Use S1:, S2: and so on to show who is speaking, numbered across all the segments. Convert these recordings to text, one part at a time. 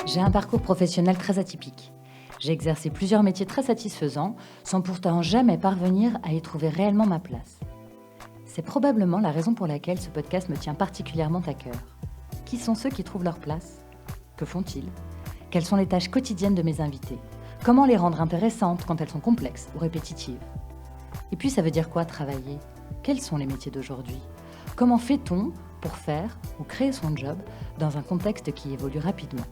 S1: J'ai un parcours professionnel très atypique. J'ai exercé plusieurs métiers très satisfaisants, sans pourtant jamais parvenir à y trouver réellement ma place. C'est probablement la raison pour laquelle ce podcast me tient particulièrement à cœur. Qui sont ceux qui trouvent leur place ? Que font-ils ? Quelles sont les tâches quotidiennes de mes invités ? Comment les rendre intéressantes quand elles sont complexes ou répétitives ? Et puis ça veut dire quoi travailler ? Quels sont les métiers d'aujourd'hui ? Comment fait-on pour faire ou créer son job dans un contexte qui évolue rapidement ?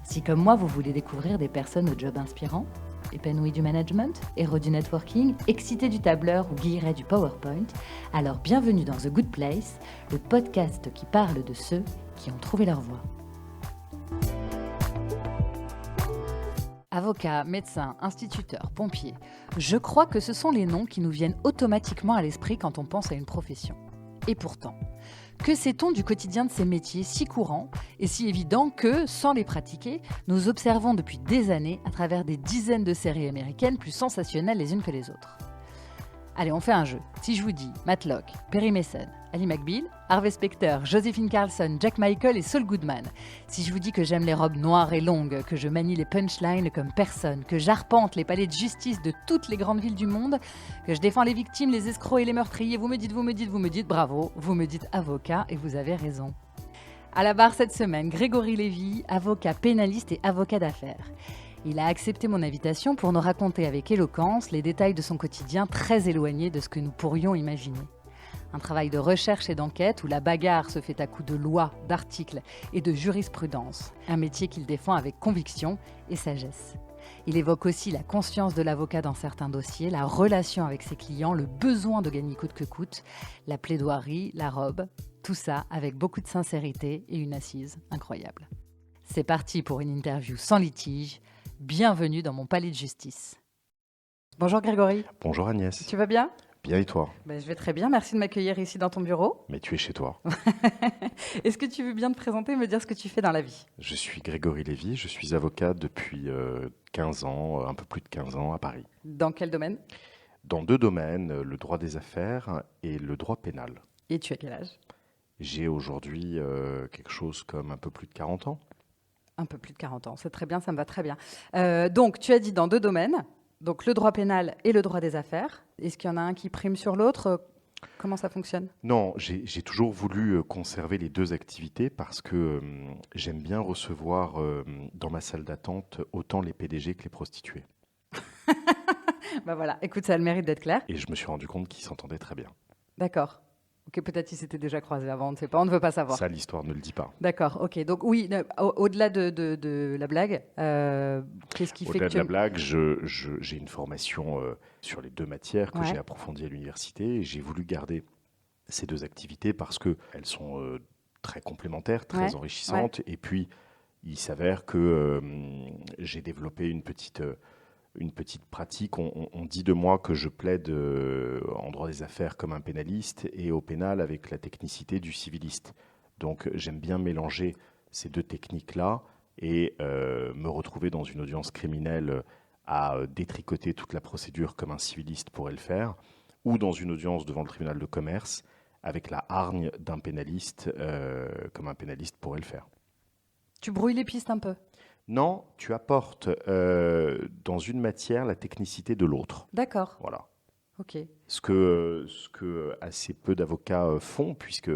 S1: Si comme moi, vous voulez découvrir des personnes au job inspirant, épanouies du management, héros du networking, excités du tableur ou guillerets du PowerPoint, alors bienvenue dans The Good Place, le podcast qui parle de ceux qui ont trouvé leur voie. Avocats, médecins, instituteurs, pompiers, je crois que ce sont les noms qui nous viennent automatiquement à l'esprit quand on pense à une profession. Et pourtant, que sait-on du quotidien de ces métiers si courants et si évidents que, sans les pratiquer, nous observons depuis des années à travers des dizaines de séries américaines plus sensationnelles les unes que les autres ? Allez, on fait un jeu. Si je vous dis Matlock, Perry Mason, Ali McBeal, Harvey Specter, Josephine Carlson, Jack Michael et Saul Goodman. Si je vous dis que j'aime les robes noires et longues, que je manie les punchlines comme personne, que j'arpente les palais de justice de toutes les grandes villes du monde, que je défends les victimes, les escrocs et les meurtriers, vous me dites, bravo, vous me dites avocat et vous avez raison. À la barre cette semaine, Grégory Lévy, avocat pénaliste et avocat d'affaires. Il a accepté mon invitation pour nous raconter avec éloquence les détails de son quotidien très éloigné de ce que nous pourrions imaginer. Un travail de recherche et d'enquête où la bagarre se fait à coups de lois, d'articles et de jurisprudence. Un métier qu'il défend avec conviction et sagesse. Il évoque aussi la conscience de l'avocat dans certains dossiers, la relation avec ses clients, le besoin de gagner coûte que coûte, la plaidoirie, la robe, tout ça avec beaucoup de sincérité et une assise incroyable. C'est parti pour une interview sans litige. Bienvenue dans mon palais de justice. Bonjour Grégory.
S2: Bonjour Agnès.
S1: Tu vas bien ?
S2: Bien et toi ?
S1: Je vais très bien, merci de m'accueillir ici dans ton bureau.
S2: Mais tu es chez toi.
S1: Est-ce que tu veux bien te présenter et me dire ce que tu fais dans la vie ?
S2: Je suis Grégory Lévy, je suis avocat depuis 15 ans, un peu plus de 15 ans à Paris.
S1: Dans quel domaine ?
S2: Dans 2 domaines, le droit des affaires et le droit pénal.
S1: Et tu as quel âge ?
S2: J'ai aujourd'hui quelque chose comme un peu plus de 40 ans.
S1: Un peu plus de 40 ans, c'est très bien, ça me va très bien. Donc, tu as dit dans 2 domaines, donc le droit pénal et le droit des affaires. Est-ce qu'il y en a un qui prime sur l'autre ? Comment ça fonctionne ?
S2: Non, j'ai toujours voulu conserver les 2 activités parce que j'aime bien recevoir dans ma salle d'attente autant les PDG que les prostituées.
S1: Voilà, écoute, ça a le mérite d'être clair.
S2: Et je me suis rendu compte qu'ils s'entendaient très bien.
S1: D'accord. Ok, peut-être ils s'étaient déjà croisés avant, on ne sait pas, on ne veut pas savoir.
S2: Ça, l'histoire ne le dit pas.
S1: D'accord, ok. Donc oui, au-delà de la blague, qu'est-ce qui fait que
S2: Au-delà de la blague, j'ai une formation sur les 2 matières que j'ai approfondies à l'université. Et j'ai voulu garder ces 2 activités parce qu'elles sont très complémentaires, très enrichissantes. Et puis, il s'avère que j'ai développé une petite pratique. On dit de moi que je plaide en droit des affaires comme un pénaliste et au pénal avec la technicité du civiliste. Donc j'aime bien mélanger ces 2 techniques-là et me retrouver dans une audience criminelle à détricoter toute la procédure comme un civiliste pourrait le faire, ou dans une audience devant le tribunal de commerce avec la hargne d'un pénaliste comme un pénaliste pourrait le faire.
S1: Tu brouilles les pistes un peu ?
S2: Non, tu apportes dans une matière la technicité de l'autre.
S1: D'accord.
S2: Voilà.
S1: Ok.
S2: Ce que assez peu d'avocats font, puisque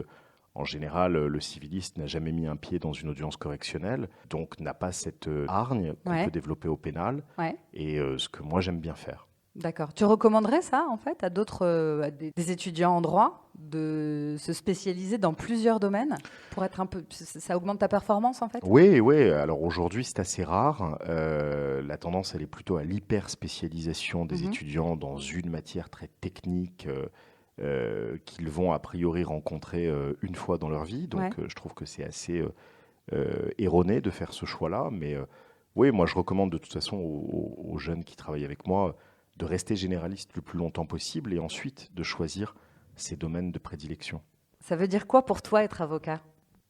S2: en général, le civiliste n'a jamais mis un pied dans une audience correctionnelle, donc n'a pas cette hargne qu'on peut développer au pénal, et ce que moi j'aime bien faire.
S1: D'accord. Tu recommanderais ça, en fait, à d'autres, des étudiants en droit, de se spécialiser dans plusieurs domaines pour être un peu, ça augmente ta performance, en fait ?
S2: Oui. Alors aujourd'hui, c'est assez rare. La tendance, elle est plutôt à l'hyper-spécialisation des étudiants dans une matière très technique qu'ils vont a priori rencontrer une fois dans leur vie. Donc je trouve que c'est assez erroné de faire ce choix-là. Mais oui, moi, je recommande de toute façon aux jeunes qui travaillent avec moi de rester généraliste le plus longtemps possible et ensuite de choisir ses domaines de prédilection.
S1: Ça veut dire quoi pour toi être avocat ?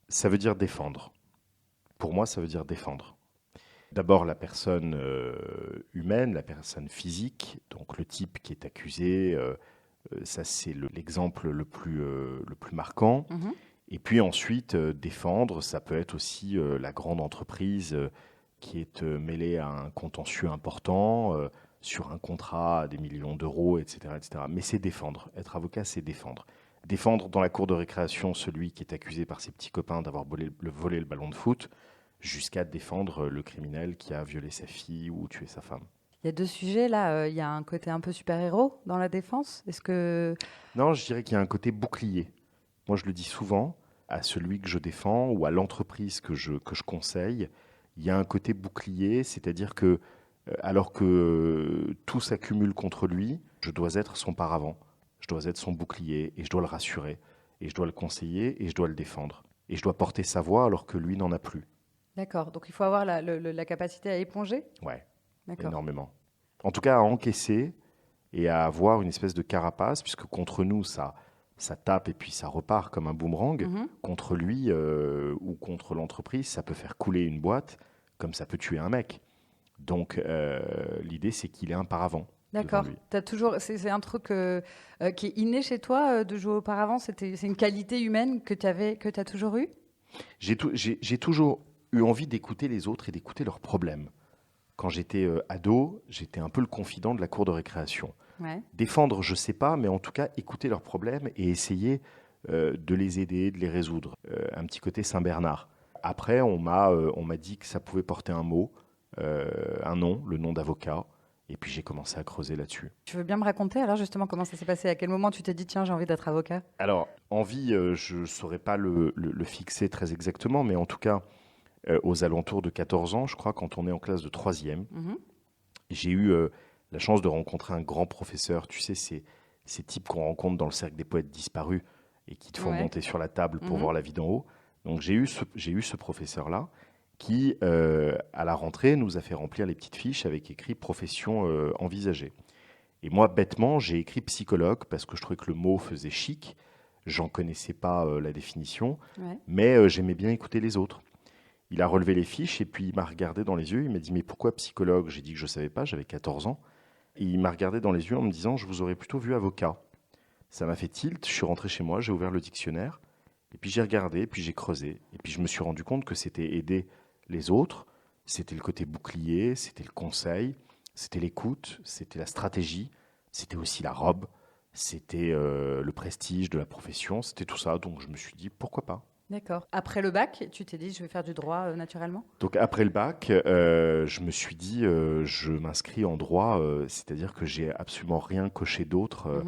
S2: Ça veut dire défendre. Pour moi, ça veut dire défendre. D'abord la personne humaine, la personne physique, donc le type qui est accusé, ça c'est l'exemple le plus marquant. Et puis ensuite, défendre, ça peut être aussi la grande entreprise qui est mêlée à un contentieux important, sur un contrat à des millions d'euros, etc., etc. Mais c'est défendre. Être avocat, c'est défendre. Défendre dans la cour de récréation celui qui est accusé par ses petits copains d'avoir volé le ballon de foot, jusqu'à défendre le criminel qui a violé sa fille ou tué sa femme.
S1: Il y a deux sujets là. Il y a un côté un peu super-héros dans la défense. Est-ce que...
S2: Non, je dirais qu'il y a un côté bouclier. Moi, je le dis souvent à celui que je défends ou à l'entreprise que je conseille. Il y a un côté bouclier, c'est-à-dire que alors que tout s'accumule contre lui, je dois être son paravent, je dois être son bouclier et je dois le rassurer et je dois le conseiller et je dois le défendre. Et je dois porter sa voix alors que lui n'en a plus.
S1: D'accord, donc il faut avoir la capacité à éponger.
S2: Ouais,
S1: D'accord.
S2: énormément. En tout cas, à encaisser et à avoir une espèce de carapace, puisque contre nous, ça tape et puis ça repart comme un boomerang. Contre lui ou contre l'entreprise, ça peut faire couler une boîte comme ça peut tuer un mec. Donc l'idée, c'est qu'il ait un paravent.
S1: D'accord. T'as toujours, c'est un truc qui est inné chez toi de jouer auparavant. C'est une qualité humaine que tu as toujours eue.
S2: J'ai toujours eu envie d'écouter les autres et d'écouter leurs problèmes. Quand j'étais ado, j'étais un peu le confident de la cour de récréation.
S1: Ouais.
S2: Défendre, je ne sais pas, mais en tout cas, écouter leurs problèmes et essayer de les aider, de les résoudre. Un petit côté Saint-Bernard. Après, on m'a dit que ça pouvait porter un mot, un nom, le nom d'avocat. Et puis, j'ai commencé à creuser là-dessus.
S1: Tu veux bien me raconter alors justement comment ça s'est passé? À quel moment tu t'es dit, tiens, j'ai envie d'être avocat?
S2: Alors, envie, je ne saurais pas le fixer très exactement, mais en tout cas, aux alentours de 14 ans, je crois, quand on est en classe de 3e, j'ai eu la chance de rencontrer un grand professeur. Tu sais, ces types qu'on rencontre dans le cercle des poètes disparus et qui te font monter sur la table pour voir la vie d'en haut. Donc, j'ai eu ce professeur-là qui, à la rentrée, nous a fait remplir les petites fiches avec écrit profession envisagée. Et moi, bêtement, j'ai écrit psychologue parce que je trouvais que le mot faisait chic. J'en connaissais pas la définition, mais j'aimais bien écouter les autres. Il a relevé les fiches et puis il m'a regardé dans les yeux. Il m'a dit « Mais pourquoi psychologue ?» J'ai dit que je ne savais pas, j'avais 14 ans. Et il m'a regardé dans les yeux en me disant « Je vous aurais plutôt vu avocat ». Ça m'a fait tilt, je suis rentré chez moi, j'ai ouvert le dictionnaire. Et puis j'ai regardé, puis j'ai creusé. Et puis je me suis rendu compte que c'était aider les autres, c'était le côté bouclier, c'était le conseil, c'était l'écoute, c'était la stratégie, c'était aussi la robe, c'était le prestige de la profession, c'était tout ça. Donc je me suis dit « Pourquoi pas ?»
S1: D'accord. Après le bac, tu t'es dit, je vais faire du droit naturellement?
S2: Donc après le bac, je me suis dit, je m'inscris en droit, c'est-à-dire que j'ai absolument rien coché d'autre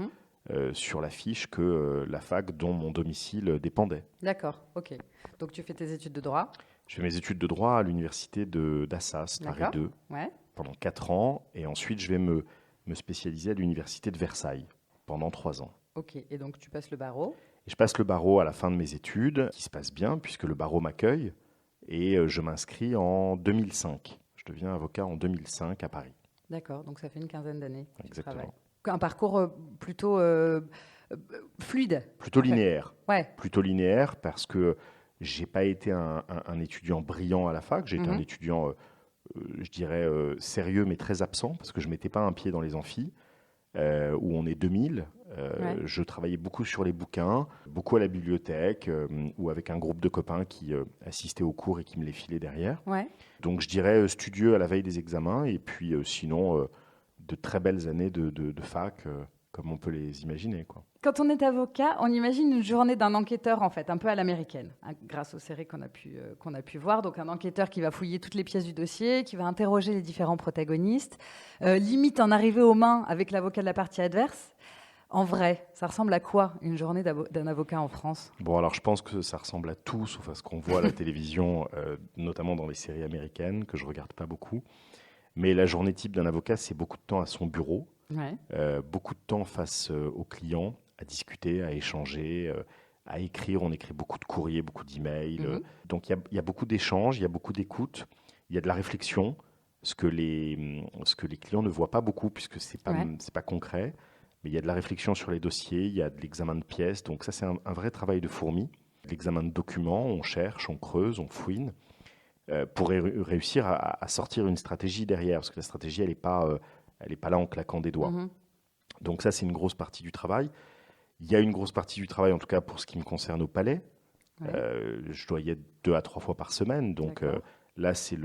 S2: sur la fiche que la fac dont mon domicile dépendait.
S1: D'accord, ok. Donc tu fais tes études de droit?
S2: Je fais mes études de droit à l'université d'Assas, Paris 2, pendant 4 ans, et ensuite je vais me spécialiser à l'université de Versailles pendant 3 ans.
S1: Ok, et donc tu passes le barreau?
S2: Et je passe le barreau à la fin de mes études, qui se passe bien puisque le barreau m'accueille, et je m'inscris en 2005. Je deviens avocat en 2005 à Paris.
S1: D'accord, donc ça fait une quinzaine d'années.
S2: Exactement.
S1: Un parcours plutôt fluide.
S2: Plutôt linéaire.
S1: Ouais.
S2: Plutôt linéaire parce que j'ai pas été un étudiant brillant à la fac. J'ai été un étudiant, je dirais, sérieux mais très absent parce que je mettais pas un pied dans les amphis. Où on est 2000. Je travaillais beaucoup sur les bouquins, beaucoup à la bibliothèque, ou avec un groupe de copains qui assistaient aux cours et qui me les filaient derrière. Donc je dirais studieux à la veille des examens, et puis sinon de très belles années de fac, comme on peut les imaginer, quoi.
S1: Quand on est avocat, on imagine une journée d'un enquêteur, en fait, un peu à l'américaine, grâce aux séries qu'on a pu voir. Donc un enquêteur qui va fouiller toutes les pièces du dossier, qui va interroger les différents protagonistes, limite en arriver aux mains avec l'avocat de la partie adverse. En vrai, ça ressemble à quoi une journée d'un avocat en France?
S2: Bon, alors je pense que ça ressemble à tout, sauf à ce qu'on voit à la télévision, notamment dans les séries américaines, que je regarde pas beaucoup. Mais la journée type d'un avocat, c'est beaucoup de temps à son bureau, beaucoup de temps face aux clients, à discuter, à échanger, à écrire. On écrit beaucoup de courriers, beaucoup d'emails. Donc il y a beaucoup d'échanges, il y a beaucoup d'écoute, il y a de la réflexion, ce que les clients ne voient pas beaucoup puisque c'est pas concret. Mais il y a de la réflexion sur les dossiers, il y a de l'examen de pièces. Donc ça, c'est un vrai travail de fourmi. L'examen de documents, on cherche, on creuse, on fouine. pour réussir à sortir une stratégie derrière, parce que la stratégie, elle n'est pas là en claquant des doigts. Donc ça, c'est une grosse partie du travail. Il y a une grosse partie du travail, en tout cas pour ce qui me concerne au palais. Je dois y être 2 à 3 fois par semaine. Donc là, c'est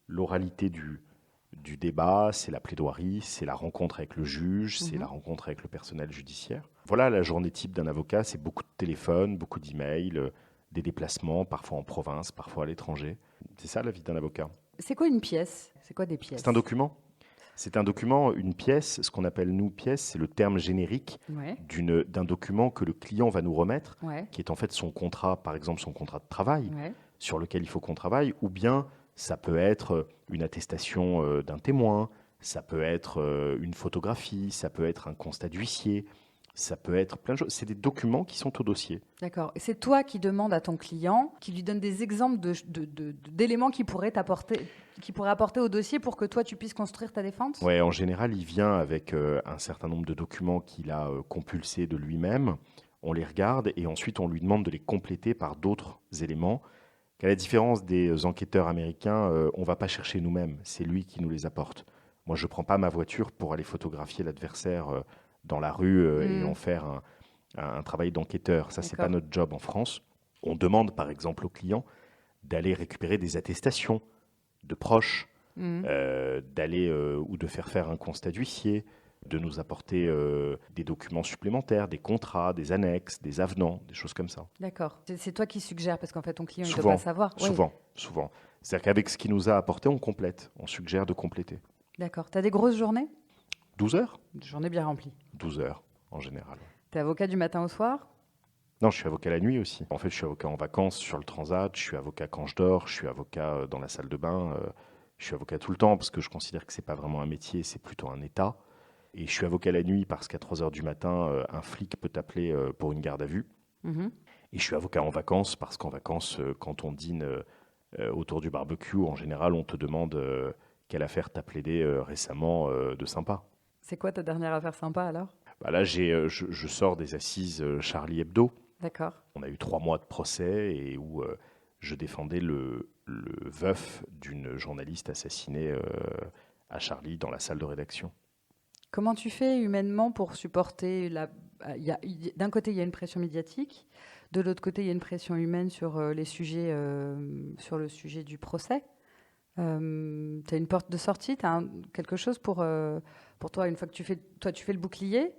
S2: l'oralité du débat, c'est la plaidoirie, c'est la rencontre avec le juge, c'est la rencontre avec le personnel judiciaire. Voilà, la journée type d'un avocat, c'est beaucoup de téléphones, beaucoup d'emails, des déplacements, parfois en province, parfois à l'étranger. C'est ça la vie d'un avocat.
S1: C'est quoi une pièce? C'est quoi des pièces?
S2: C'est un document. C'est un document, une pièce, ce qu'on appelle nous pièce, c'est le terme générique d'un document que le client va nous remettre, qui est en fait son contrat, par exemple son contrat de travail, sur lequel il faut qu'on travaille, ou bien ça peut être une attestation d'un témoin, ça peut être une photographie, ça peut être un constat d'huissier, ça peut être plein de choses. C'est des documents qui sont au dossier.
S1: D'accord. Et c'est toi qui demandes à ton client, qui lui donne des exemples d'éléments qui pourraient apporter au dossier pour que toi, tu puisses construire ta défense?
S2: Oui, en général, il vient avec un certain nombre de documents qu'il a compulsés de lui-même. On les regarde et ensuite, on lui demande de les compléter par d'autres éléments. À la différence des enquêteurs américains, on ne va pas chercher nous-mêmes. C'est lui qui nous les apporte. Moi, je ne prends pas ma voiture pour aller photographier l'adversaire dans la rue et en faire un travail d'enquêteur. Ça, ce n'est pas notre job en France. On demande, par exemple, aux clients d'aller récupérer des attestations de proches, d'aller ou de faire un constat d'huissier, de nous apporter des documents supplémentaires, des contrats, des annexes, des avenants, des choses comme ça.
S1: D'accord. C'est toi qui suggères, parce qu'en fait, ton client, il ne doit pas savoir.
S2: Souvent. C'est-à-dire qu'avec ce qu'il nous a apporté, on complète. On suggère de compléter.
S1: D'accord. Tu as des grosses journées?
S2: 12 heures?
S1: Journée bien remplie.
S2: 12 heures, en général.
S1: Tu es avocat du matin au soir?
S2: Non, je suis avocat la nuit aussi. En fait, je suis avocat en vacances sur le transat, je suis avocat quand je dors, je suis avocat dans la salle de bain, je suis avocat tout le temps parce que je considère que ce n'est pas vraiment un métier, c'est plutôt un état. Et je suis avocat la nuit parce qu'à 3 heures du matin, un flic peut t'appeler pour une garde à vue. Et je suis avocat en vacances parce qu'en vacances, quand on dîne autour du barbecue, en général, on te demande quelle affaire t'as plaidé récemment de sympa.
S1: C'est quoi ta dernière affaire sympa alors?
S2: Là, je sors des assises Charlie Hebdo.
S1: D'accord.
S2: On a eu 3 mois de procès et où je défendais le veuf d'une journaliste assassinée à Charlie dans la salle de rédaction.
S1: Comment tu fais humainement pour supporter d'un côté, il y a une pression médiatique, de l'autre côté, il y a une pression humaine sur les sujets, sur le sujet du procès. Tu as une porte de sortie, tu as quelque chose pour toi, une fois que tu fais le bouclier,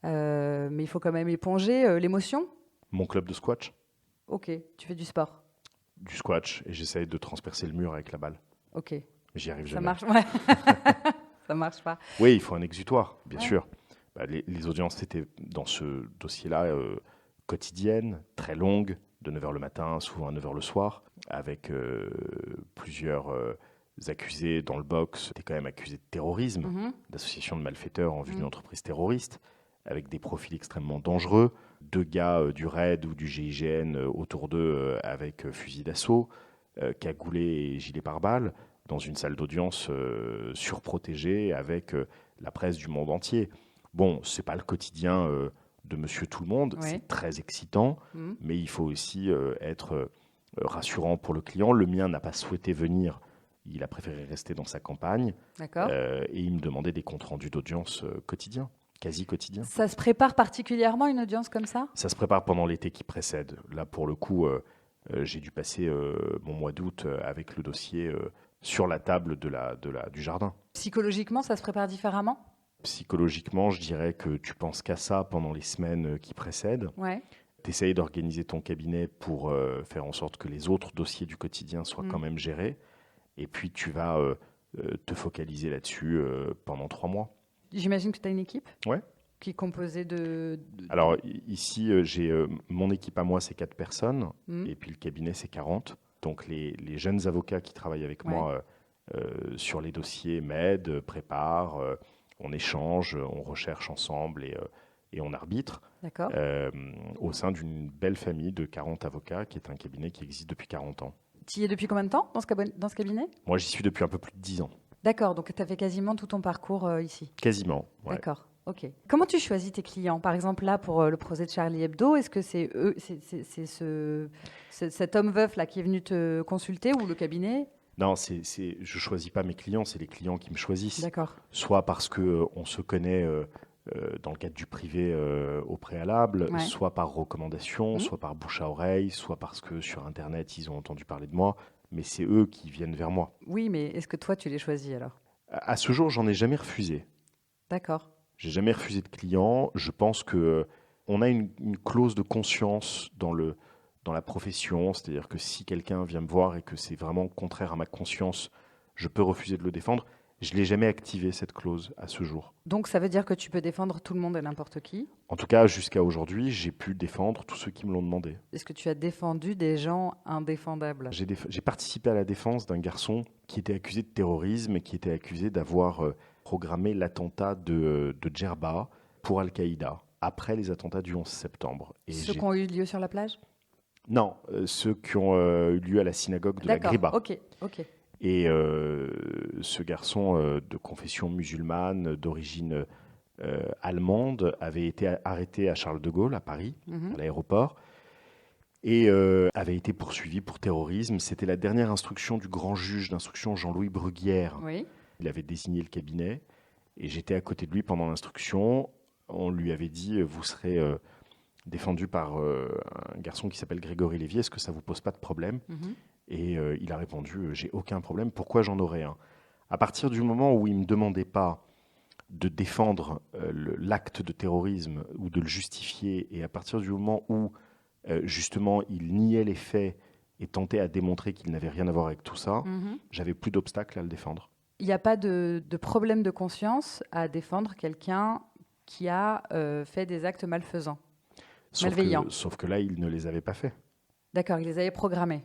S1: mais il faut quand même éponger l'émotion.
S2: Mon club de squash.
S1: Ok, tu fais du sport.
S2: Du squash, et j'essaye de transpercer le mur avec la balle.
S1: Ok.
S2: J'y arrive jamais.
S1: Ça marche, ouais. Ça marche pas.
S2: Oui, il faut un exutoire, bien sûr. Les audiences étaient dans ce dossier-là quotidiennes, très longues, de 9h le matin, souvent à 9h le soir, avec plusieurs accusés dans le box. C'était quand même accusé de terrorisme, d'association de malfaiteurs en vue d'une entreprise terroriste, avec des profils extrêmement dangereux. 2 gars du RAID ou du GIGN autour d'eux avec fusil d'assaut, cagoulés et gilets pare-balles, dans une salle d'audience surprotégée avec la presse du monde entier. Bon, c'est pas le quotidien de Monsieur Tout-le-Monde, c'est très excitant, mais il faut aussi être rassurant pour le client. Le mien n'a pas souhaité venir, il a préféré rester dans sa campagne, et il me demandait des comptes rendus d'audience quotidiens, quasi quotidiens.
S1: Ça se prépare particulièrement une audience comme ça? Ça
S2: se prépare pendant l'été qui précède. Là, pour le coup, j'ai dû passer mon mois d'août avec le dossier sur la table du jardin.
S1: Psychologiquement, ça se prépare différemment?
S2: Psychologiquement, je dirais que tu penses qu'à ça pendant les semaines qui précèdent. Tu essayes d'organiser ton cabinet pour faire en sorte que les autres dossiers du quotidien soient quand même gérés. Et puis, tu vas te focaliser là-dessus pendant 3 mois.
S1: J'imagine que tu as une équipe qui est composée
S2: Alors, ici, j'ai mon équipe à moi, c'est 4 personnes. Et puis, le cabinet, c'est 40. Donc, les jeunes avocats qui travaillent avec moi sur les dossiers m'aident, préparent, on échange, on recherche ensemble et on arbitre. Au sein d'une belle famille de 40 avocats, qui est un cabinet qui existe depuis 40 ans.
S1: Tu y es depuis combien de temps dans ce cabinet?
S2: Moi, j'y suis depuis un peu plus de 10 ans.
S1: D'accord, donc tu as fait quasiment tout ton parcours ici?
S2: Quasiment, ouais.
S1: D'accord, ok. Comment tu choisis tes clients? Par exemple, là, pour le procès de Charlie Hebdo, est-ce que c'est cet homme veuf là, qui est venu te consulter ou le cabinet?
S2: Non, je choisis pas mes clients, c'est les clients qui me choisissent.
S1: D'accord.
S2: Soit parce qu'on se connaît dans le cadre du privé au préalable,
S1: Ouais.
S2: soit par recommandation, soit par bouche à oreille, soit parce que sur Internet, ils ont entendu parler de moi. Mais c'est eux qui viennent vers moi.
S1: Oui, mais est-ce que toi, tu les choisis alors?
S2: À ce jour, j'en ai jamais refusé.
S1: D'accord.
S2: J'ai jamais refusé de clients. Je pense que on a une clause de conscience dans la profession, c'est-à-dire que si quelqu'un vient me voir et que c'est vraiment contraire à ma conscience, je peux refuser de le défendre. Je l'ai jamais activé cette clause à ce jour.
S1: Donc ça veut dire que tu peux défendre tout le monde et n'importe qui.
S2: En tout cas, jusqu'à aujourd'hui, j'ai pu défendre tous ceux qui me l'ont demandé.
S1: Est-ce que tu as défendu des gens indéfendables?
S2: J'ai participé à la défense d'un garçon qui était accusé de terrorisme et qui était accusé d'avoir programmé l'attentat de Djerba pour Al-Qaïda après les attentats du 11 septembre. Et
S1: Ceux qui ont eu lieu sur la plage?
S2: Non, ceux qui ont eu lieu à la synagogue de la Griba.
S1: Ok.
S2: Et ce garçon de confession musulmane, d'origine allemande, avait été arrêté à Charles de Gaulle, à Paris, à l'aéroport, et avait été poursuivi pour terrorisme. C'était la dernière instruction du grand juge d'instruction Jean-Louis Bruguière.
S1: Oui.
S2: Il avait désigné le cabinet, et j'étais à côté de lui pendant l'instruction. On lui avait dit, vous serez défendu par un garçon qui s'appelle Grégory Lévy, est-ce que ça ne vous pose pas de problème? Et il a répondu, j'ai aucun problème, pourquoi j'en aurais un? À partir du moment où il ne me demandait pas de défendre l'acte de terrorisme ou de le justifier, et à partir du moment où justement il niait les faits et tentait à démontrer qu'il n'avait rien à voir avec tout ça, j'avais plus d'obstacle à le défendre.
S1: Il n'y a pas de problème de conscience à défendre quelqu'un qui a fait des actes malfaisants, malveillants.
S2: Sauf que là, il ne les avait pas faits.
S1: D'accord, il les avait programmés.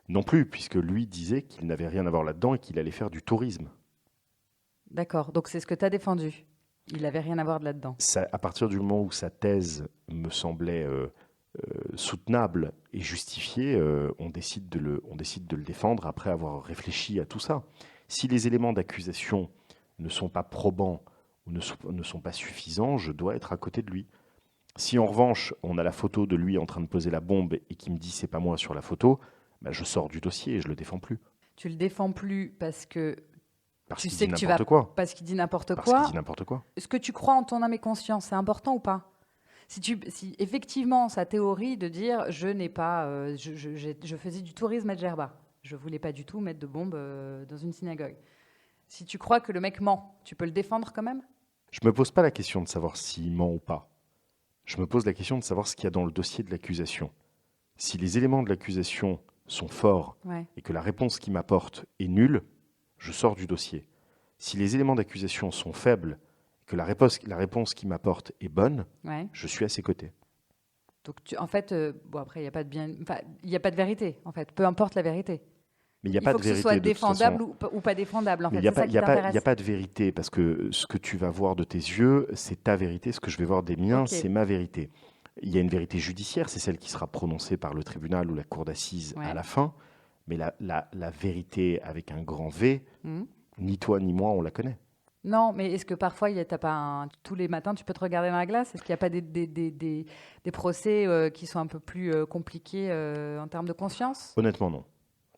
S2: Non plus, puisque lui disait qu'il n'avait rien à voir là-dedans et qu'il allait faire du tourisme.
S1: D'accord, donc c'est ce que tu as défendu. Il n'avait rien à voir de là-dedans.
S2: À partir du moment où sa thèse me semblait soutenable et justifiée, on décide de le défendre après avoir réfléchi à tout ça. Si les éléments d'accusation ne sont pas probants ou ne sont pas suffisants, je dois être à côté de lui. Si en revanche, on a la photo de lui en train de poser la bombe et qu'il me dit c'est pas moi sur la photo, bah, je sors du dossier et je le défends plus.
S1: Tu le défends plus parce que
S2: Parce
S1: tu
S2: qu'il
S1: sais
S2: dit
S1: que tu
S2: n'importe
S1: vas
S2: quoi.
S1: parce qu'il dit n'importe
S2: Parce
S1: quoi.
S2: qu'il dit n'importe quoi.
S1: Est-ce que tu crois en ton âme et conscience, c'est important ou pas? Si effectivement sa théorie de dire je n'ai pas, je faisais du tourisme à Djerba, je voulais pas du tout mettre de bombe dans une synagogue. Si tu crois que le mec ment, tu peux le défendre quand même?
S2: Je me pose pas la question de savoir s'il ment ou pas. Je me pose la question de savoir ce qu'il y a dans le dossier de l'accusation. Si les éléments de l'accusation sont forts et que la réponse qu'il m'apporte est nulle, je sors du dossier. Si les éléments d'accusation sont faibles et que la réponse qu'il m'apporte est bonne, je suis à ses côtés.
S1: Donc en fait, après il n'y a pas il y a pas de vérité en fait, peu importe la vérité.
S2: Mais il n'y a pas de vérité.
S1: Il faut que ce soit défendable ou pas défendable. En fait, c'est ça qui t'intéresse.
S2: Il n'y a pas de vérité parce que ce que tu vas voir de tes yeux, c'est ta vérité. Ce que je vais voir des miens, c'est ma vérité. Il y a une vérité judiciaire, c'est celle qui sera prononcée par le tribunal ou la cour d'assises à la fin. Mais la vérité avec un grand V, ni toi ni moi, on la connaît.
S1: Non, mais est-ce que parfois, tous les matins, tu peux te regarder dans la glace? Est-ce qu'il n'y a pas des procès qui sont un peu plus compliqués en termes de conscience?
S2: Honnêtement, non.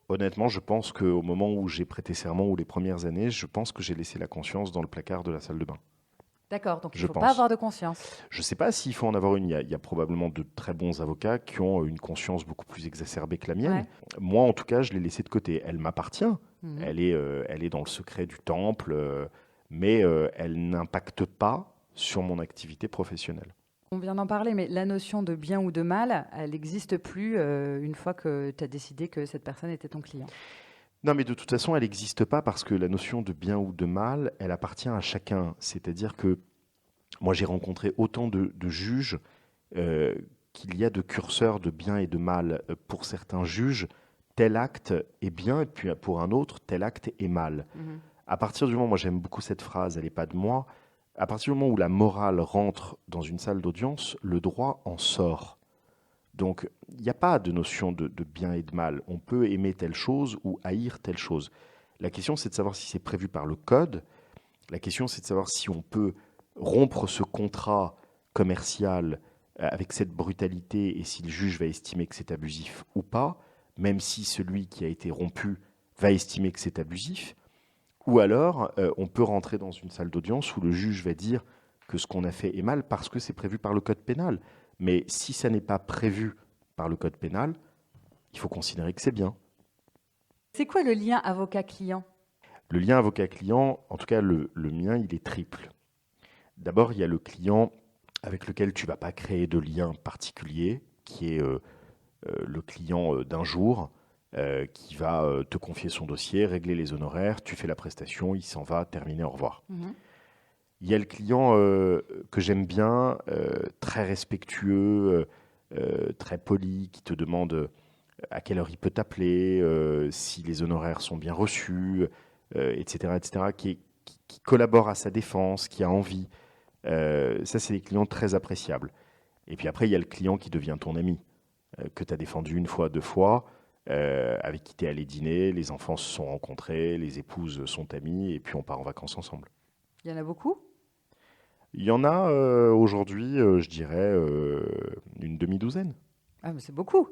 S2: Honnêtement, je pense qu'au moment où j'ai prêté serment ou les premières années, je pense que j'ai laissé la conscience dans le placard de la salle de bain.
S1: D'accord, donc il ne faut pas avoir de conscience.
S2: Je ne sais pas s'il faut en avoir une. Il y a probablement de très bons avocats qui ont une conscience beaucoup plus exacerbée que la mienne. Moi, en tout cas, je l'ai laissée de côté. Elle m'appartient. Elle est dans le secret du temple, mais elle n'impacte pas sur mon activité professionnelle.
S1: On vient d'en parler, mais la notion de bien ou de mal, elle n'existe plus une fois que tu as décidé que cette personne était ton client.
S2: Non, mais de toute façon, elle n'existe pas parce que la notion de bien ou de mal, elle appartient à chacun. C'est-à-dire que moi, j'ai rencontré autant de juges qu'il y a de curseurs de bien et de mal. Pour certains juges, tel acte est bien, et puis pour un autre, tel acte est mal. À partir du moment, moi j'aime beaucoup cette phrase, elle n'est pas de moi, à partir du moment où la morale rentre dans une salle d'audience, le droit en sort. Donc, il n'y a pas de notion de bien et de mal. On peut aimer telle chose ou haïr telle chose. La question, c'est de savoir si c'est prévu par le code. La question, c'est de savoir si on peut rompre ce contrat commercial avec cette brutalité et si le juge va estimer que c'est abusif ou pas, même si celui qui a été rompu va estimer que c'est abusif, ou alors on peut rentrer dans une salle d'audience où le juge va dire que ce qu'on a fait est mal parce que c'est prévu par le code pénal. Mais si ça n'est pas prévu par le code pénal, il faut considérer que c'est bien.
S1: C'est quoi le lien avocat-client ?
S2: Le lien avocat-client, en tout cas le mien, il est triple. D'abord, il y a le client avec lequel tu ne vas pas créer de lien particulier, qui est le client d'un jour, qui va te confier son dossier, régler les honoraires, tu fais la prestation, il s'en va, terminé, au revoir. Il y a le client que j'aime bien, très respectueux, très poli, qui te demande à quelle heure il peut t'appeler, si les honoraires sont bien reçus, etc., qui collabore à sa défense, qui a envie. Ça, c'est des clients très appréciables. Et puis après, il y a le client qui devient ton ami, que tu as défendu une fois, deux fois, avec qui tu es allé dîner, les enfants se sont rencontrés, les épouses sont amies, et puis on part en vacances ensemble.
S1: Il y en a beaucoup ?
S2: Il y en a aujourd'hui, je dirais, une demi-douzaine.
S1: Ah, mais c'est beaucoup.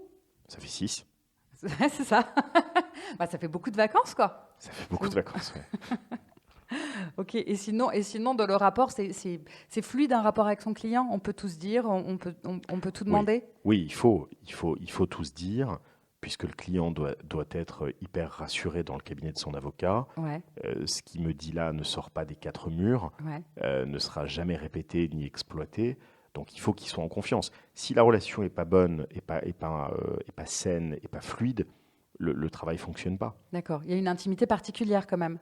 S2: Ça fait 6.
S1: C'est ça. Bah, ça fait beaucoup de vacances, quoi.
S2: Ça fait beaucoup de vacances, ouais.
S1: Ok, et sinon, dans le rapport, c'est fluide un rapport avec son client. On peut tout se dire, on peut tout demander.
S2: Oui, il faut tout se dire, puisque le client doit être hyper rassuré dans le cabinet de son avocat.
S1: Ouais.
S2: Ce qu'il me dit là ne sort pas des quatre murs,
S1: Ouais.
S2: ne sera jamais répété ni exploité. Donc il faut qu'il soit en confiance. Si la relation n'est pas bonne, n'est pas saine, n'est pas fluide, le travail ne fonctionne pas.
S1: D'accord. Il y a une intimité particulière quand même.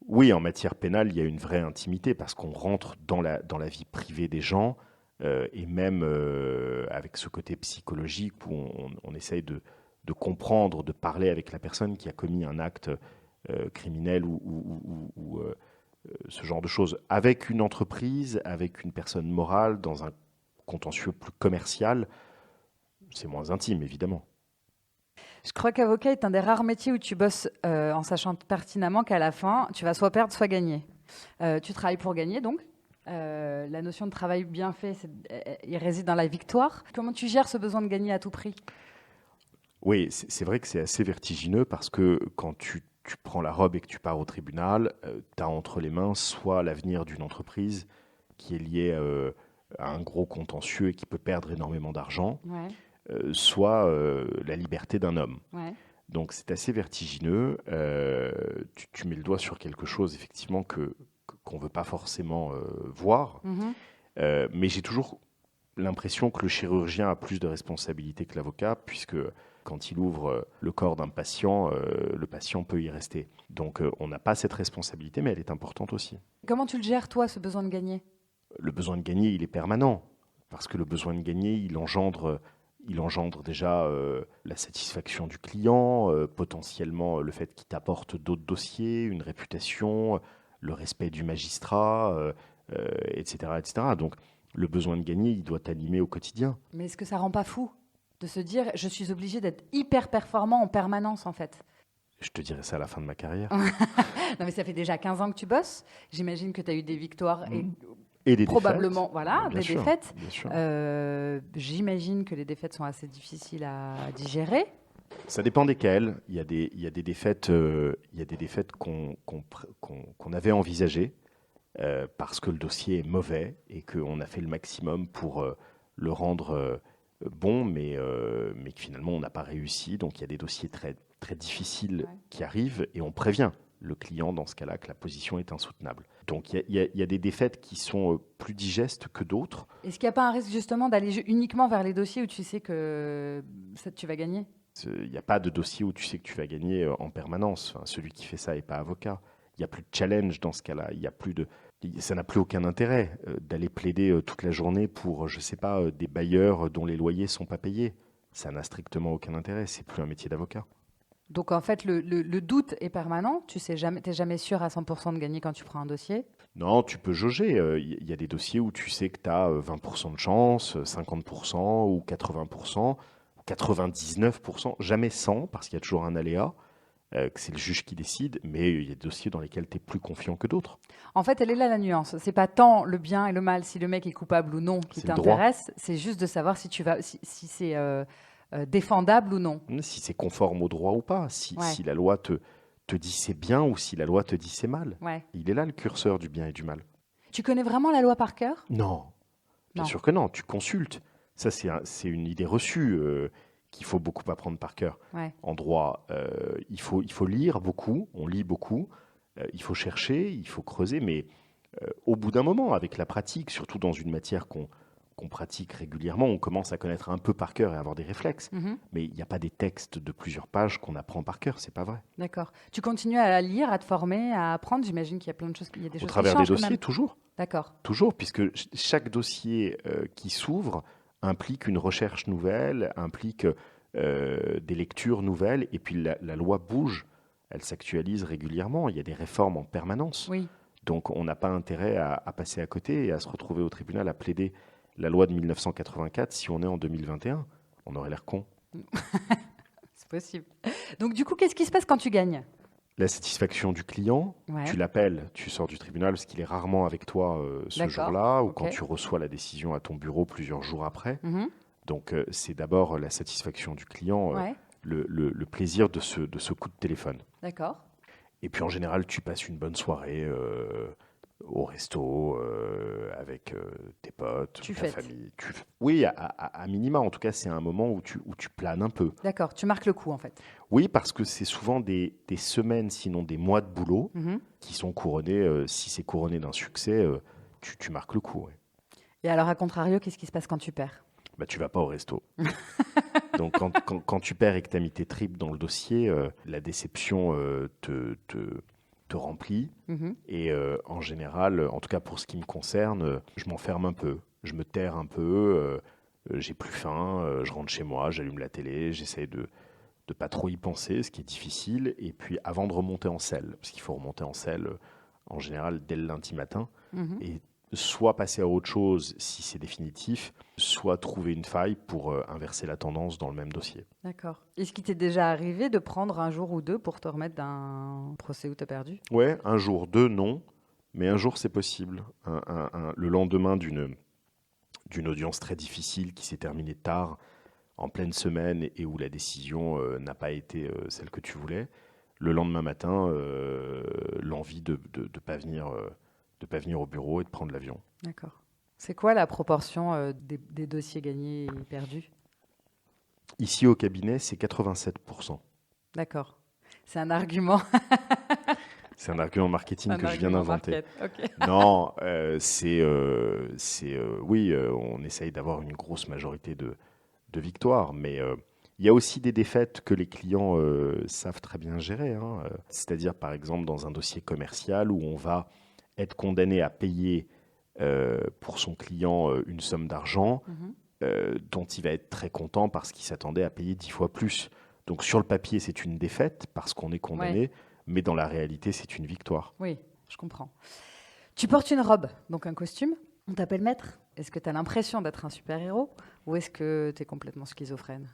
S2: Oui, en matière pénale, il y a une vraie intimité parce qu'on rentre dans la vie privée des gens et même avec ce côté psychologique où on essaye de comprendre, de parler avec la personne qui a commis un acte criminel ou ce genre de choses. Avec une entreprise, avec une personne morale, dans un contentieux plus commercial, c'est moins intime, évidemment.
S1: Je crois qu'avocat est un des rares métiers où tu bosses en sachant pertinemment qu'à la fin, tu vas soit perdre, soit gagner. Tu travailles pour gagner, donc. La notion de travail bien fait, il réside dans la victoire. Comment tu gères ce besoin de gagner à tout prix ?
S2: Oui, c'est vrai que c'est assez vertigineux parce que quand tu prends la robe et que tu pars au tribunal, tu as entre les mains soit l'avenir d'une entreprise qui est liée à un gros contentieux et qui peut perdre énormément d'argent,
S1: Ouais.
S2: Soit la liberté d'un homme.
S1: Ouais.
S2: Donc c'est assez vertigineux. Tu mets le doigt sur quelque chose, effectivement, qu'on ne veut pas forcément voir. Mais j'ai toujours l'impression que le chirurgien a plus de responsabilités que l'avocat, puisque quand il ouvre le corps d'un patient, le patient peut y rester. Donc on n'a pas cette responsabilité, mais elle est importante aussi.
S1: Comment tu le gères, toi, ce besoin de gagner ?
S2: Le besoin de gagner, il est permanent, parce que le besoin de gagner, il engendre déjà la satisfaction du client, potentiellement le fait qu'il t'apporte d'autres dossiers, une réputation, le respect du magistrat, etc., etc. Donc le besoin de gagner, il doit t'animer au quotidien.
S1: Mais est-ce que ça rend pas fou de se dire je suis obligé d'être hyper performant en permanence, en fait ?
S2: Je te dirais ça à la fin de ma carrière.
S1: Non, mais ça fait déjà 15 ans que tu bosses. J'imagine que tu as eu des victoires
S2: Et des
S1: probablement,
S2: défaites.
S1: voilà,
S2: Bien
S1: des
S2: sûr,
S1: défaites.
S2: bien sûr.
S1: J'imagine que les défaites sont assez difficiles à digérer.
S2: Ça dépend desquelles. Il y a des défaites, qu'on avait envisagées parce que le dossier est mauvais et qu'on a fait le maximum pour le rendre bon, mais que finalement on n'a pas réussi. Donc il y a des dossiers très, très difficiles qui arrivent et on prévient le client dans ce cas-là que la position est insoutenable. Donc il y a des défaites qui sont plus digestes que d'autres.
S1: Est-ce qu'il n'y a pas un risque justement d'aller uniquement vers les dossiers où tu sais que tu vas gagner ?
S2: Il n'y a pas de dossier où tu sais que tu vas gagner en permanence. Enfin, celui qui fait ça n'est pas avocat. Il n'y a plus de challenge dans ce cas-là. Ça n'a plus aucun intérêt d'aller plaider toute la journée pour, je ne sais pas, des bailleurs dont les loyers ne sont pas payés. Ça n'a strictement aucun intérêt. C'est plus un métier d'avocat.
S1: Donc en fait, le doute est permanent. Tu sais jamais, t'es jamais sûr à 100% de gagner quand tu prends un dossier.
S2: Non, tu peux jauger. Il y a des dossiers où tu sais que tu as 20% de chance, 50% ou 80%, ou 99%, jamais 100 parce qu'il y a toujours un aléa, que c'est le juge qui décide, mais il y a des dossiers dans lesquels tu es plus confiant que d'autres.
S1: En fait, elle est là la nuance. C'est pas tant le bien et le mal, si le mec est coupable ou non, qui t'intéresse. C'est juste de savoir si c'est défendable ou non.
S2: Si c'est conforme au droit ou pas, si la loi te te dit c'est bien ou si la loi te dit c'est mal.
S1: Ouais.
S2: Il est là le curseur du bien et du mal.
S1: Tu connais vraiment la loi par cœur?
S2: Non, bien sûr que non, tu consultes. Ça, c'est une idée reçue qu'il faut beaucoup apprendre par cœur.
S1: Ouais.
S2: En droit, il faut lire beaucoup, on lit beaucoup, il faut chercher, il faut creuser, mais au bout d'un moment, avec la pratique, surtout dans une matière qu'on pratique régulièrement, on commence à connaître un peu par cœur et à avoir des réflexes. Mais il n'y a pas des textes de plusieurs pages qu'on apprend par cœur, c'est pas vrai.
S1: D'accord. Tu continues à lire, à te former, à apprendre. J'imagine qu'il y a plein de choses, il y a des
S2: Au
S1: choses
S2: travers
S1: qui
S2: des
S1: changent quand
S2: dossiers,
S1: même.
S2: toujours.
S1: D'accord.
S2: Toujours, puisque chaque dossier qui s'ouvre implique une recherche nouvelle, implique des lectures nouvelles, et puis la loi bouge, elle s'actualise régulièrement, il y a des réformes en permanence.
S1: Oui.
S2: Donc on n'a pas intérêt à passer à côté et à se retrouver au tribunal à plaider la loi de 1984 si on est en 2021. On aurait l'air con.
S1: C'est possible. Donc du coup, qu'est-ce qui se passe quand tu gagnes?
S2: La satisfaction du client,
S1: Ouais.
S2: tu l'appelles, tu sors du tribunal parce qu'il est rarement avec toi ce
S1: D'accord,
S2: jour-là, ou
S1: ok.
S2: quand tu reçois la décision à ton bureau plusieurs jours après.
S1: Mhm.
S2: Donc c'est d'abord la satisfaction du client,
S1: Ouais.
S2: le plaisir de ce coup de téléphone.
S1: D'accord.
S2: Et puis en général, tu passes une bonne soirée au resto avec tes potes,
S1: Tu
S2: ta
S1: fêtes.
S2: famille. Oui, à minima, en tout cas, c'est un moment où tu planes un peu.
S1: D'accord. Tu marques le coup en fait.
S2: Oui, parce que c'est souvent des semaines, sinon des mois de boulot
S1: Mhm.
S2: qui sont couronnés. Si c'est couronné d'un succès, tu marques le coup. Ouais.
S1: Et alors, à contrario, qu'est-ce qui se passe quand tu perds?
S2: Bah, tu vas pas au resto. Donc quand tu perds et que tu as mis tes tripes dans le dossier, la déception te remplit.
S1: Mhm.
S2: Et en général, en tout cas pour ce qui me concerne, je m'enferme un peu. Je me terre un peu, j'ai plus faim, je rentre chez moi, j'allume la télé, j'essaie de pas trop y penser, ce qui est difficile. Et puis avant de remonter en selle, parce qu'il faut remonter en selle en général dès le lundi matin,
S1: Mhm.
S2: et soit passer à autre chose si c'est définitif, soit trouver une faille pour inverser la tendance dans le même dossier.
S1: D'accord. Est-ce qu'il t'est déjà arrivé de prendre un jour ou deux pour te remettre d'un procès où tu as perdu?
S2: Ouais, un jour, deux, non, mais un jour c'est possible. Le lendemain d'une audience très difficile qui s'est terminée tard, en pleine semaine, et où la décision n'a pas été celle que tu voulais, le lendemain matin, l'envie de pas venir au bureau et de prendre l'avion.
S1: D'accord. C'est quoi la proportion des dossiers gagnés et perdus?
S2: Ici au cabinet, c'est 87%.
S1: D'accord. C'est un argument.
S2: C'est un argument marketing
S1: Un
S2: que je viens
S1: argument
S2: d'inventer.
S1: market. Ok.
S2: Non, oui, on essaye d'avoir une grosse majorité de victoires, mais il y a aussi des défaites que les clients savent très bien gérer. Hein. C'est-à-dire, par exemple, dans un dossier commercial où on va être condamné à payer pour son client une somme d'argent
S1: Mhm.
S2: dont il va être très content parce qu'il s'attendait à payer 10 fois plus. Donc sur le papier, c'est une défaite parce qu'on est condamné, mais dans la réalité, c'est une victoire.
S1: Oui, je comprends. Tu portes une robe, donc un costume. On t'appelle maître. Est-ce que tu as l'impression d'être un super-héros ou est-ce que tu es complètement schizophrène?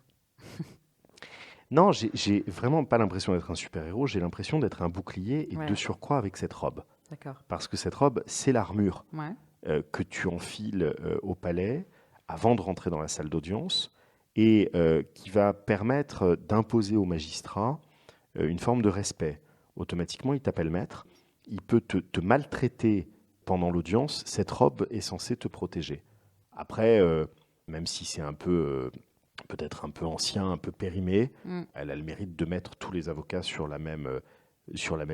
S2: Non, j'ai vraiment pas l'impression d'être un super-héros, j'ai l'impression d'être un bouclier et
S1: Ouais.
S2: de surcroît avec cette robe.
S1: D'accord.
S2: Parce que cette robe, c'est l'armure
S1: Ouais.
S2: que tu enfiles au palais avant de rentrer dans la salle d'audience et qui va permettre d'imposer au magistrat une forme de respect. Automatiquement, il t'appelle maître, il peut te maltraiter pendant l'audience, cette robe est censée te protéger. Après, même si c'est un peu, peut-être un peu ancien, un peu périmé, elle a le mérite de mettre tous les avocats sur la même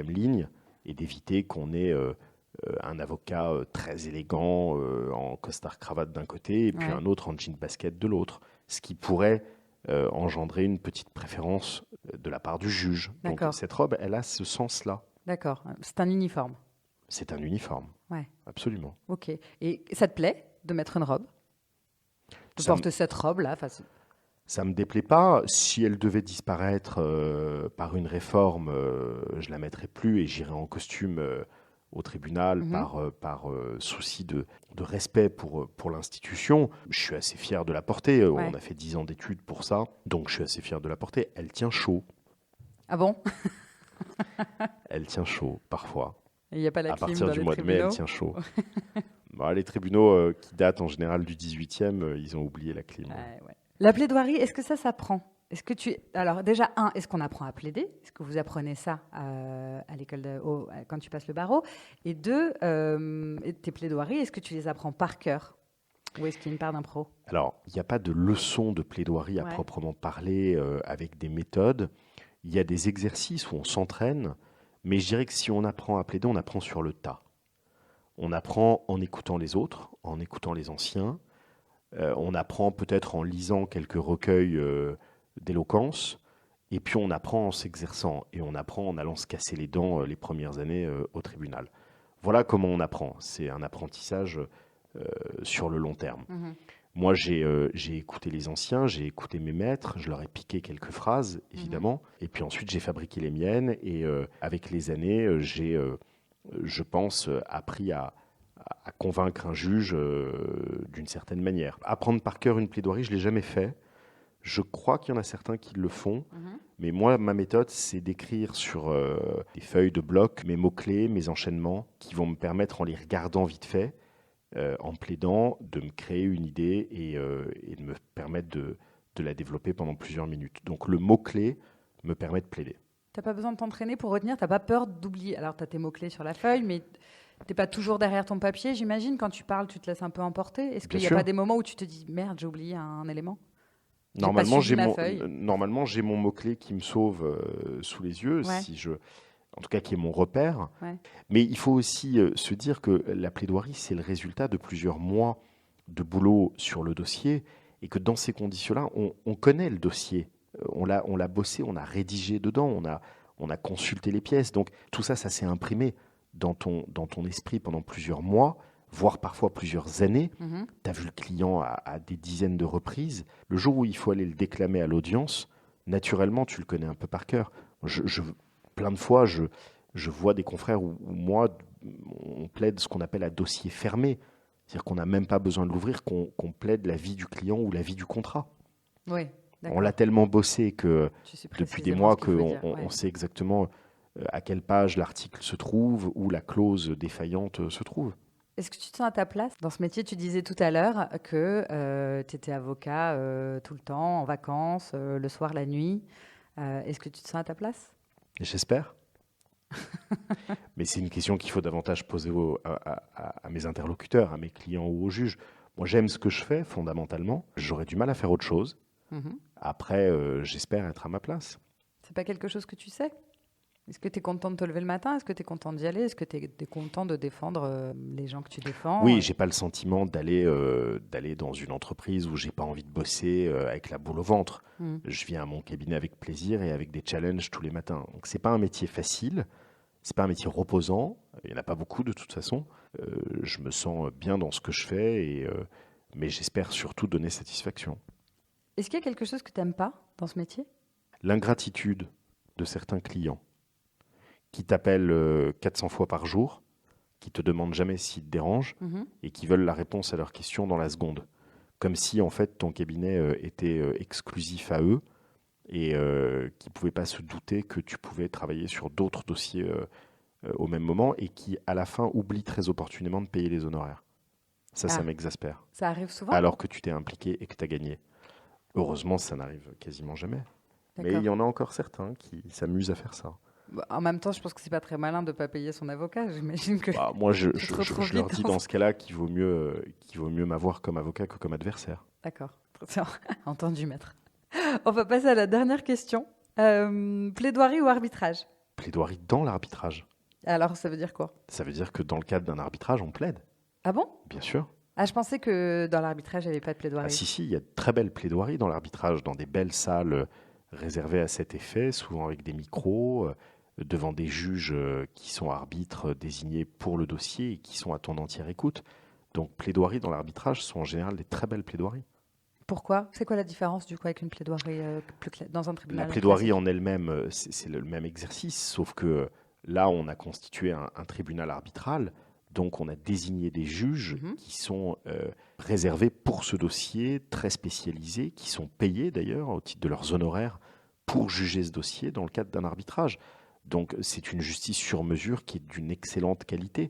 S2: ligne et d'éviter qu'on ait un avocat très élégant en costard-cravate d'un côté et puis un autre en jean basket de l'autre, ce qui pourrait engendrer une petite préférence de la part du juge. Donc
S1: D'accord.
S2: cette robe, elle a ce sens-là.
S1: D'accord. C'est un uniforme.
S2: C'est un uniforme,
S1: Ouais.
S2: absolument.
S1: Ok. Et ça te plaît de mettre une robe? De
S2: Ça
S1: porter cette robe-là? Enfin,
S2: Ça me déplaît pas. Si elle devait disparaître par une réforme, je la mettrais plus et j'irais en costume au tribunal par souci de respect pour l'institution. Je suis assez fier de la porter.
S1: Ouais.
S2: On a fait 10 ans d'études pour ça, donc je suis assez fier de la porter. Elle tient chaud.
S1: Ah bon?
S2: Elle tient chaud, parfois.
S1: Il n'y a pas la
S2: À
S1: clim
S2: partir
S1: dans
S2: du
S1: les
S2: mois de mai, elle
S1: tribunaux?
S2: tient chaud. Bah, les tribunaux qui datent en général du 18e, ils ont oublié la clim.
S1: Ouais. La plaidoirie, est-ce que ça s'apprend? Alors déjà, est-ce qu'on apprend à plaider? Est-ce que vous apprenez ça à l'école quand tu passes le barreau? Et deux, tes plaidoiries, est-ce que tu les apprends par cœur? Ou est-ce qu'il y a une part d'impro?
S2: Alors, il n'y a pas de leçon de plaidoirie à proprement parler avec des méthodes. Il y a des exercices où on s'entraîne, mais je dirais que si on apprend à plaider, on apprend sur le tas. On apprend en écoutant les autres, en écoutant les anciens. On apprend peut-être en lisant quelques recueils d'éloquence. Et puis on apprend en s'exerçant. Et on apprend en allant se casser les dents les premières années au tribunal. Voilà comment on apprend. C'est un apprentissage sur le long terme.
S1: Mmh.
S2: Moi, j'ai écouté les anciens, j'ai écouté mes maîtres, je leur ai piqué quelques phrases, évidemment. Et puis ensuite, j'ai fabriqué les miennes. Et avec les années, j'ai, je pense, appris à convaincre un juge d'une certaine manière. Apprendre par cœur une plaidoirie, je ne l'ai jamais fait. Je crois qu'il y en a certains qui le font. Mais moi, ma méthode, c'est d'écrire sur des feuilles de bloc mes mots-clés, mes enchaînements, qui vont me permettre, en les regardant vite fait, en plaidant, de me créer une idée et de me permettre de la développer pendant plusieurs minutes. Donc le mot-clé me permet de plaider.
S1: Tu n'as pas besoin de t'entraîner pour retenir, tu n'as pas peur d'oublier. Alors tu as tes mots-clés sur la feuille, mais tu n'es pas toujours derrière ton papier, j'imagine. Quand tu parles, tu te laisses un peu emporter. Est-ce qu'il n'y a pas des moments où tu te dis « Merde, j'ai oublié un élément » ?
S2: Normalement, j'ai mon mot-clé qui me sauve sous les yeux, en tout cas qui est mon repère.
S1: Ouais.
S2: Mais il faut aussi se dire que la plaidoirie, c'est le résultat de plusieurs mois de boulot sur le dossier et que dans ces conditions-là, on connaît le dossier. On l'a bossé, on a rédigé dedans, on a consulté les pièces. Donc tout ça, ça s'est imprimé dans ton esprit pendant plusieurs mois, voire parfois plusieurs années. Tu as vu le client à des dizaines de reprises. Le jour où il faut aller le déclamer à l'audience, naturellement, tu le connais un peu par cœur. Plein de fois, je vois des confrères où moi, on plaide ce qu'on appelle un dossier fermé. C'est-à-dire qu'on n'a même pas besoin de l'ouvrir, qu'on plaide la vie du client ou la vie du contrat.
S1: Oui,
S2: on l'a tellement bossé que depuis des mois qu'on sait exactement à quelle page l'article se trouve, où la clause défaillante se trouve.
S1: Est-ce que tu te sens à ta place dans ce métier? Tu disais tout à l'heure que tu étais avocat tout le temps, en vacances, le soir, la nuit. Est-ce que tu te sens à ta place?
S2: J'espère. Mais c'est une question qu'il faut davantage poser à mes interlocuteurs, à mes clients ou aux juges. Moi, j'aime ce que je fais, fondamentalement. J'aurais du mal à faire autre chose. Après, j'espère être à ma place.
S1: C'est pas quelque chose que tu sais? Est-ce que tu es content de te lever le matin? Est-ce que tu es content d'y aller? Est-ce que tu es content de défendre les gens que tu défends?
S2: Oui, j'ai pas le sentiment d'aller dans une entreprise où j'ai pas envie de bosser avec la boule au ventre. Je viens à mon cabinet avec plaisir et avec des challenges tous les matins. Donc c'est pas un métier facile, c'est pas un métier reposant. Il y en a pas beaucoup de toute façon. Je me sens bien dans ce que je fais mais j'espère surtout donner satisfaction.
S1: Est-ce qu'il y a quelque chose que tu n'aimes pas dans ce métier?
S2: L'ingratitude de certains clients qui t'appellent 400 fois par jour, qui te demandent jamais s'ils te dérangent et qui veulent la réponse à leurs questions dans la seconde. Comme si, en fait, ton cabinet était exclusif à eux et qu'ils ne pouvaient pas se douter que tu pouvais travailler sur d'autres dossiers au même moment et qui, à la fin, oublient très opportunément de payer les honoraires. Ça m'exaspère.
S1: Ça arrive souvent?
S2: Alors que tu t'es impliqué et que tu as gagné. Heureusement, ça n'arrive quasiment jamais.
S1: D'accord.
S2: Mais il y en a encore certains qui s'amusent à faire ça.
S1: En même temps, je pense que c'est pas très malin de pas payer son avocat. J'imagine que.
S2: Moi, je leur dis dans ce cas-là qu'il vaut mieux m'avoir comme avocat que comme adversaire.
S1: D'accord. Entendu, maître. On va passer à la dernière question. Plaidoirie ou arbitrage?
S2: Plaidoirie dans l'arbitrage.
S1: Alors, ça veut dire quoi?
S2: Ça veut dire que dans le cadre d'un arbitrage, on plaide.
S1: Ah bon?
S2: Bien sûr.
S1: Ah, je pensais que dans l'arbitrage, il n'y avait pas de plaidoirie.
S2: Ah si, il y a de très belles plaidoiries dans l'arbitrage, dans des belles salles réservées à cet effet, souvent avec des micros, devant des juges qui sont arbitres désignés pour le dossier et qui sont à ton entière écoute. Donc plaidoiries dans l'arbitrage sont en général des très belles plaidoiries.
S1: Pourquoi? C'est quoi la différence du coup avec une plaidoirie dans un tribunal?
S2: La plaidoirie en elle-même, c'est le même exercice, sauf que là, on a constitué un tribunal arbitral, donc on a désigné des juges qui sont réservés pour ce dossier, très spécialisés, qui sont payés d'ailleurs au titre de leurs honoraires pour juger ce dossier dans le cadre d'un arbitrage. Donc c'est une justice sur mesure qui est d'une excellente qualité.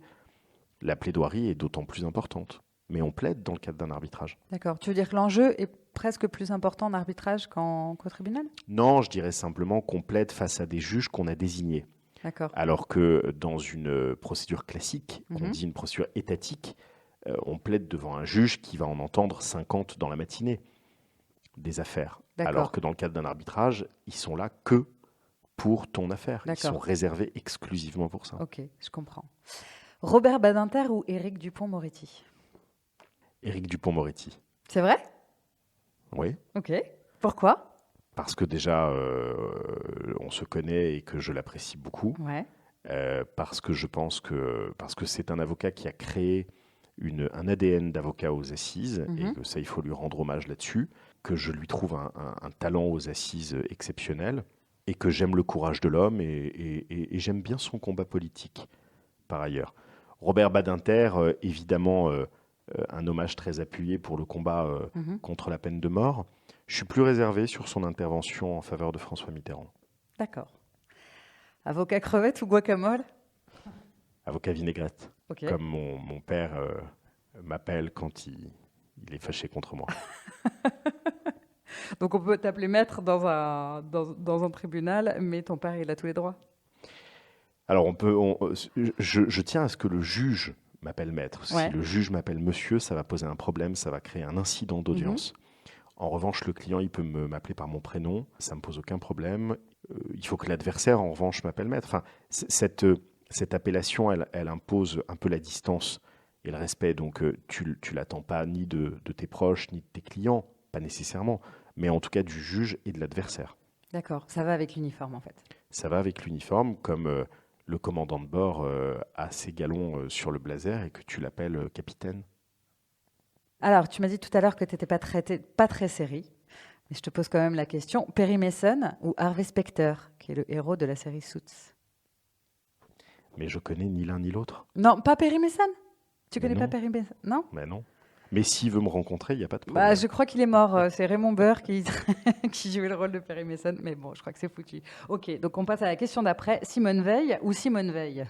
S2: La plaidoirie est d'autant plus importante. mais on plaide dans le cadre d'un arbitrage.
S1: D'accord. Tu veux dire que l'enjeu est presque plus important en arbitrage qu'au tribunal?
S2: Non, je dirais simplement qu'on plaide face à des juges qu'on a désignés.
S1: D'accord.
S2: Alors que dans une procédure classique, qu'on dit une procédure étatique, on plaide devant un juge qui va en entendre 50 dans la matinée des affaires.
S1: D'accord.
S2: Alors que dans le cadre d'un arbitrage, ils sont là que pour ton affaire. Ils
S1: D'accord.
S2: sont réservés exclusivement pour ça.
S1: Ok, je comprends. Robert Badinter ou Éric Dupond-Moretti?
S2: Éric Dupond-Moretti.
S1: C'est vrai?
S2: Oui.
S1: Ok. Pourquoi?
S2: Parce que déjà, on se connaît et que je l'apprécie beaucoup.
S1: Ouais.
S2: Parce que je pense parce que c'est un avocat qui a créé un ADN d'avocat aux assises, et que ça, il faut lui rendre hommage là-dessus, que je lui trouve un talent aux assises exceptionnel, et que j'aime le courage de l'homme, et j'aime bien son combat politique, par ailleurs. Robert Badinter, évidemment, un hommage très appuyé pour le combat contre la peine de mort. Je suis plus réservé sur son intervention en faveur de François Mitterrand.
S1: D'accord. Avocat crevette ou guacamole?
S2: Avocat vinaigrette,
S1: Ok.
S2: comme mon père m'appelle quand il est fâché contre moi.
S1: Donc on peut t'appeler maître dans un tribunal, mais ton père, il a tous les droits?
S2: Alors je tiens à ce que le juge m'appelle maître.
S1: Ouais.
S2: Si le juge m'appelle monsieur, ça va poser un problème, ça va créer un incident d'audience. En revanche, le client, il peut m'appeler par mon prénom, ça ne me pose aucun problème. Il faut que l'adversaire, en revanche, m'appelle maître. Enfin, cette appellation, elle impose un peu la distance et le respect. Donc, tu l'attends pas ni de tes proches, ni de tes clients, pas nécessairement, mais en tout cas du juge et de l'adversaire.
S1: D'accord, ça va avec l'uniforme en fait.
S2: Ça va avec l'uniforme, comme le commandant de bord a ses galons sur le blazer et que tu l'appelles capitaine.
S1: Alors, tu m'as dit tout à l'heure que tu n'étais pas très série, mais je te pose quand même la question. Perry Mason ou Harvey Specter, qui est le héros de la série Suits?
S2: Mais je connais ni l'un ni l'autre.
S1: Non, pas Perry Mason? Tu connais
S2: non.
S1: pas Perry Mason? Non?
S2: Mais non. Mais s'il veut me rencontrer, il n'y a pas de problème.
S1: Bah, je crois qu'il est mort. C'est Raymond Burr qui jouait le rôle de Perry Mason. Mais bon, je crois que c'est foutu. Ok, donc on passe à la question d'après. Simone Veil ou Simone Veil?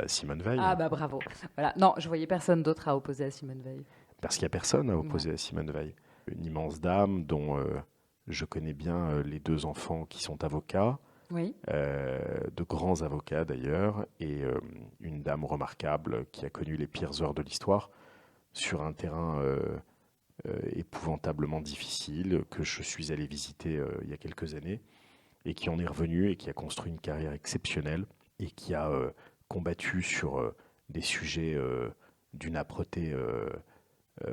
S2: Simone Veil.
S1: Ah bah bravo. Voilà. Non, je voyais personne d'autre à opposer à Simone Veil.
S2: Parce qu'il n'y a personne à opposer à Simone Veil. Une immense dame dont je connais bien les deux enfants qui sont avocats.
S1: Oui.
S2: De grands avocats d'ailleurs, et une dame remarquable qui a connu les pires heures de l'histoire sur un terrain épouvantablement difficile que je suis allé visiter il y a quelques années, et qui en est revenu et qui a construit une carrière exceptionnelle et qui a combattu sur des sujets d'une âpreté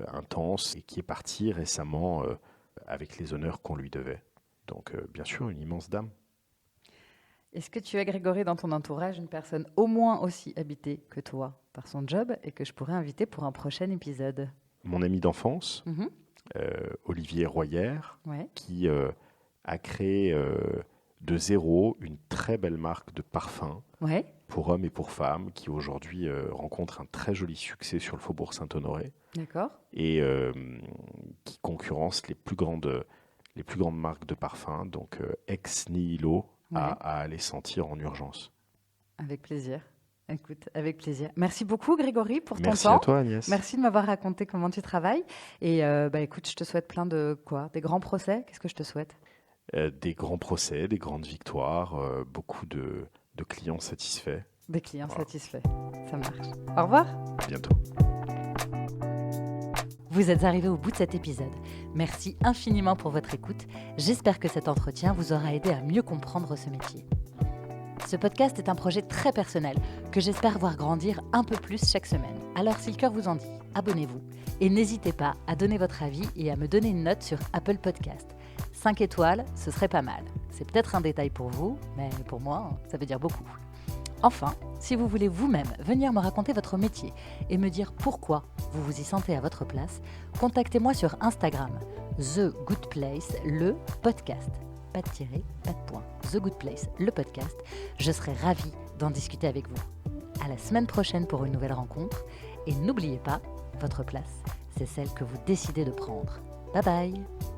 S2: intense, et qui est partie récemment avec les honneurs qu'on lui devait. Donc bien sûr, une immense dame.
S1: Est-ce que tu as, Grégory, dans ton entourage, une personne au moins aussi habitée que toi par son job et que je pourrais inviter pour un prochain épisode?
S2: Mon ami d'enfance, Olivier Royère,
S1: Ouais.
S2: qui a créé de zéro une très belle marque de parfum
S1: Ouais.
S2: pour hommes et pour femmes, qui aujourd'hui rencontre un très joli succès sur le faubourg Saint-Honoré,
S1: D'accord.
S2: et qui concurrence les plus grandes marques de parfums, donc ex nihilo, à aller sentir en urgence.
S1: Avec plaisir. Écoute, avec plaisir. Merci beaucoup, Grégory, pour ton temps.
S2: Merci à toi, Agnès.
S1: Merci de m'avoir raconté comment tu travailles. Et écoute, je te souhaite plein de quoi? Des grands procès? Qu'est-ce que je te souhaite?
S2: Des grands procès, des grandes victoires, beaucoup de clients satisfaits.
S1: Des clients satisfaits. Ça marche. Au revoir.
S2: À bientôt.
S1: Vous êtes arrivés au bout de cet épisode. Merci infiniment pour votre écoute. J'espère que cet entretien vous aura aidé à mieux comprendre ce métier. Ce podcast est un projet très personnel que j'espère voir grandir un peu plus chaque semaine. Alors si le cœur vous en dit, abonnez-vous et n'hésitez pas à donner votre avis et à me donner une note sur Apple Podcast. 5 étoiles, ce serait pas mal. C'est peut-être un détail pour vous, mais pour moi, ça veut dire beaucoup. Enfin, si vous voulez vous-même venir me raconter votre métier et me dire pourquoi vous vous y sentez à votre place, contactez-moi sur Instagram, The Good Place, le podcast. Pas de tiret, pas de point. The Good Place, le podcast. Je serai ravie d'en discuter avec vous. À la semaine prochaine pour une nouvelle rencontre. Et n'oubliez pas, votre place, c'est celle que vous décidez de prendre. Bye bye!